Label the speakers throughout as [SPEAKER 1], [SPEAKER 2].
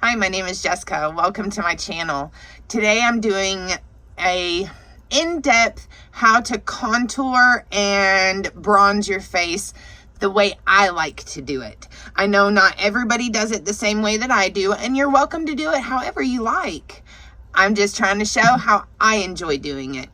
[SPEAKER 1] Hi, my name is Jessica. Welcome to my channel. Today I'm doing a in-depth how to contour and bronze your face the way I like to do it. I know not everybody does it the same way that I do, and you're welcome to do it however you like. I'm just trying to show how I enjoy doing it.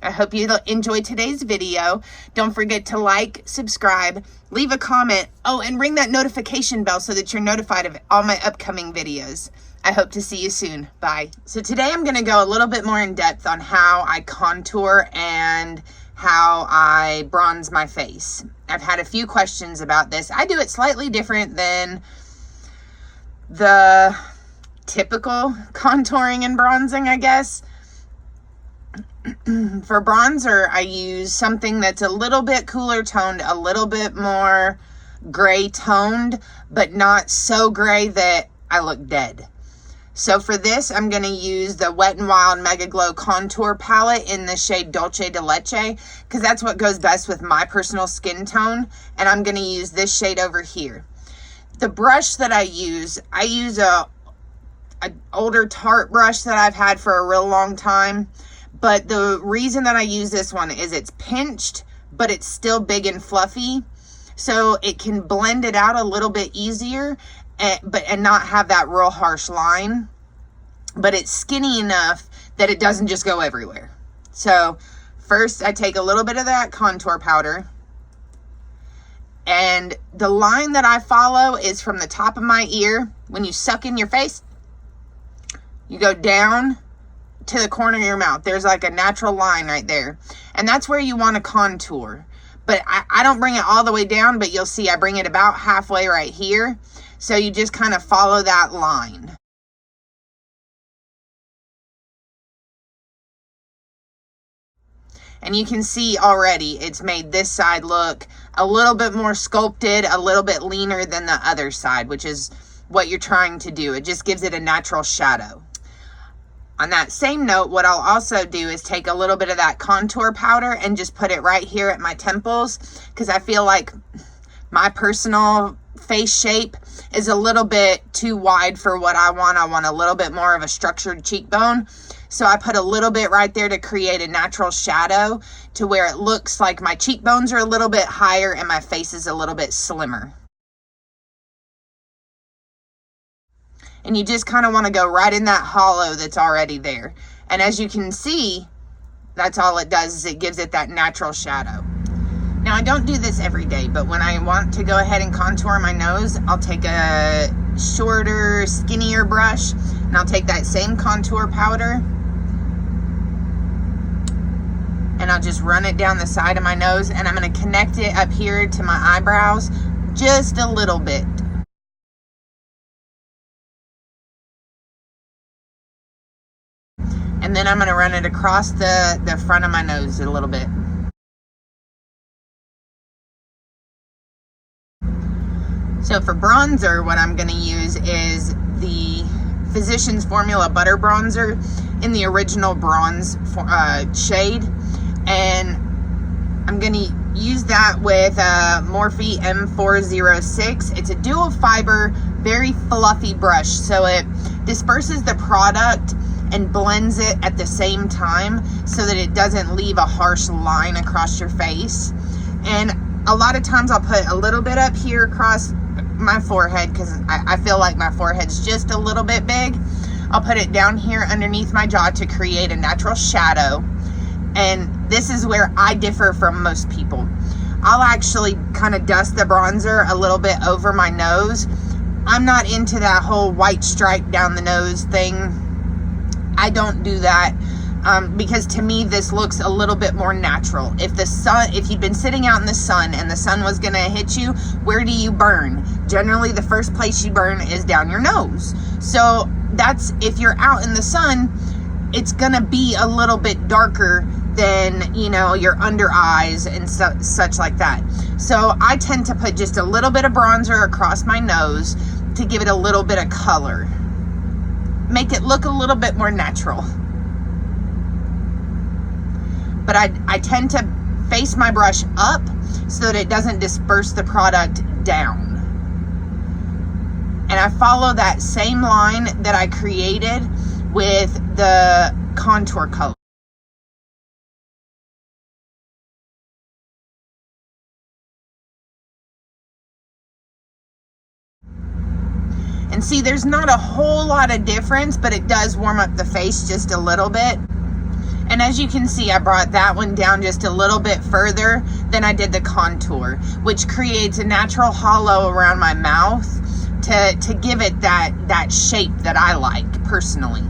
[SPEAKER 1] I hope you enjoy today's video. Don't forget to like, subscribe, leave a comment. Oh, and ring that notification bell so that you're notified of all my upcoming videos. I hope to see you soon. Bye. So today I'm going to go a little bit more in depth on how I contour and how I bronze my face. I've had a few questions about this. I do it slightly different than the typical contouring and bronzing, I guess. For bronzer, I use something that's a little bit cooler toned, a little bit more gray toned, but not so gray that I look dead. So for this, I'm going to use the Wet n Wild Mega Glow Contour Palette in the shade Dulce de Leche, because that's what goes best with my personal skin tone, and I'm going to use this shade over here. The brush that I use a older Tarte brush that I've had for a real long time. But the reason that I use this one is it's pinched, but it's still big and fluffy. So it can blend it out a little bit easier and not have that real harsh line. But it's skinny enough that it doesn't just go everywhere. So first I take a little bit of that contour powder. And the line that I follow is from the top of my ear. When you suck in your face, you go down to the corner of your mouth. There's like a natural line right there, and that's where you want to contour. But I don't bring it all the way down, but you'll see I bring it about halfway right here. So you just kind of follow that line. And you can see already it's made this side look a little bit more sculpted, a little bit leaner than the other side, which is what you're trying to do. It just gives it a natural shadow. On that same note, what I'll also do is take a little bit of that contour powder and just put it right here at my temples, because I feel like my personal face shape is a little bit too wide for what I want. I want a little bit more of a structured cheekbone. So I put a little bit right there to create a natural shadow to where it looks like my cheekbones are a little bit higher and my face is a little bit slimmer. And you just kind of want to go right in that hollow that's already there. And as you can see, that's all it does, is it gives it that natural shadow. Now, I don't do this every day, but when I want to go ahead and contour my nose, I'll take a shorter, skinnier brush, and I'll take that same contour powder, and I'll just run it down the side of my nose, and I'm going to connect it up here to my eyebrows just a little bit. And then I'm going to run it across the front of my nose a little bit. So for bronzer, what I'm going to use is the Physicians Formula Butter Bronzer in the original bronze shade. And I'm going to use that with Morphe M406. It's a dual fiber, very fluffy brush. So it disperses the product and blends it at the same time so that it doesn't leave a harsh line across your face. And a lot of times I'll put a little bit up here across my forehead, because I feel like my forehead's just a little bit big. I'll put it down here underneath my jaw to create a natural shadow. And this is where I differ from most people. I'll actually kind of dust the bronzer a little bit over my nose. I'm not into that whole white stripe down the nose thing. I don't do that because to me this looks a little bit more natural. If you've been sitting out in the sun and the sun was gonna hit you, where do you burn? Generally, the first place you burn is down your nose. So that's, if you're out in the sun, it's gonna be a little bit darker than, you know, your under eyes and such like that. So I tend to put just a little bit of bronzer across my nose to give it a little bit of color. Make it look a little bit more natural. But I tend to face my brush up so that it doesn't disperse the product down. And I follow that same line that I created with the contour color. And see, there's not a whole lot of difference, but it does warm up the face just a little bit. And as you can see, I brought that one down just a little bit further than I did the contour, which creates a natural hollow around my mouth to give it that shape that I like personally.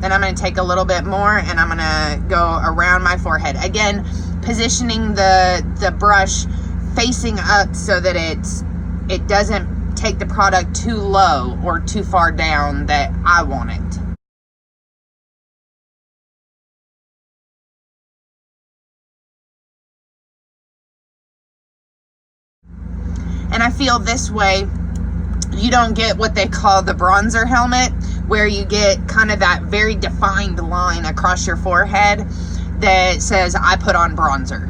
[SPEAKER 1] Then I'm going to take a little bit more and I'm going to go around my forehead. Again, positioning the brush facing up so that it doesn't take the product too low or too far down that I want it. And I feel this way, you don't get what they call the bronzer helmet, where you get kind of that very defined line across your forehead that says, I put on bronzer.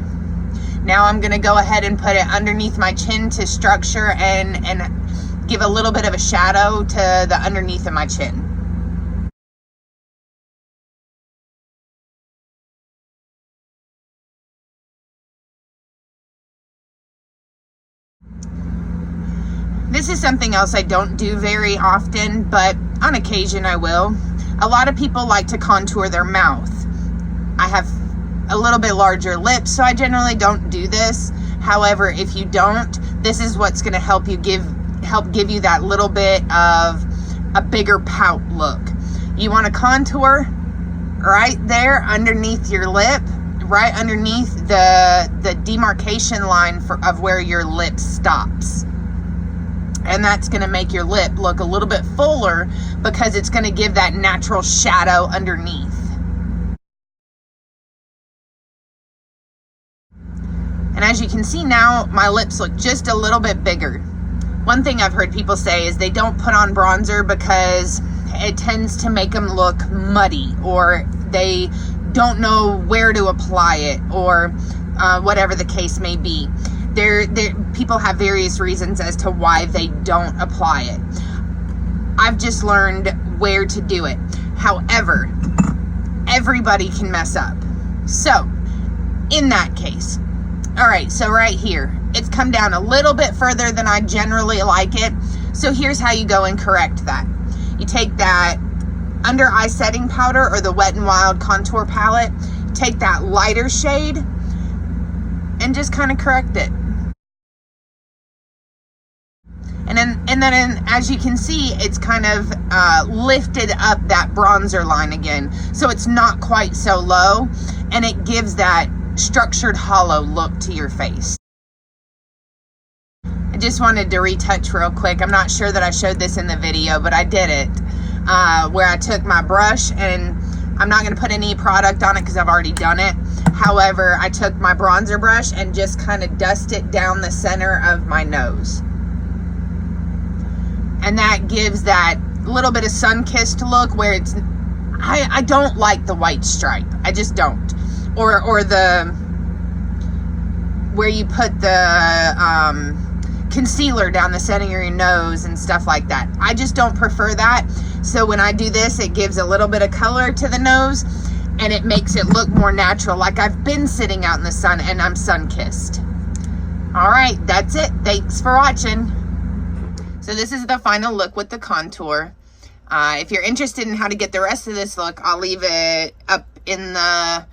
[SPEAKER 1] Now I'm going to go ahead and put it underneath my chin to structure and give a little bit of a shadow to the underneath of my chin. This is something else I don't do very often, but on occasion I will. A lot of people like to contour their mouth. I have a little bit larger lips, so I generally don't do this. However, if you don't, this is what's going to help give you that little bit of a bigger pout look. You want to contour right there underneath your lip, right underneath the demarcation line of where your lip stops. And that's going to make your lip look a little bit fuller because it's going to give that natural shadow underneath. And as you can see now, my lips look just a little bit bigger. One thing I've heard people say is they don't put on bronzer because it tends to make them look muddy, or they don't know where to apply it, or whatever the case may be. People have various reasons as to why they don't apply it. I've just learned where to do it. However, everybody can mess up. So, in that case, all right, so right here, it's come down a little bit further than I generally like it. So here's how you go and correct that. You take that under eye setting powder or the Wet n Wild contour palette, take that lighter shade and just kind of correct it. And then as you can see, it's kind of lifted up that bronzer line again. So it's not quite so low, and it gives that structured hollow look to your face. I just wanted to retouch real quick. I'm not sure that I showed this in the video, but I did it. Where I took my brush, and I'm not going to put any product on it because I've already done it. However, I took my bronzer brush and just kind of dusted down the center of my nose. And that gives that little bit of sun-kissed look where it's, I don't like the white stripe. I just don't. Or the, where you put the concealer down the center of your nose and stuff like that. I just don't prefer that. So when I do this, it gives a little bit of color to the nose, and it makes it look more natural, like I've been sitting out in the sun and I'm sun-kissed. All right, that's it. Thanks for watching. So this is the final look with the contour. If you're interested in how to get the rest of this look, I'll leave it up in the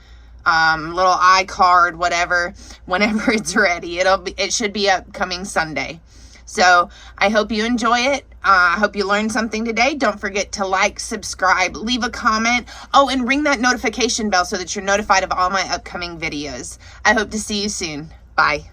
[SPEAKER 1] little iCard, whatever, whenever it's ready. It should be up coming Sunday. So I hope you enjoy it. I hope you learned something today. Don't forget to like, subscribe, leave a comment. Oh, and ring that notification bell so that you're notified of all my upcoming videos. I hope to see you soon. Bye.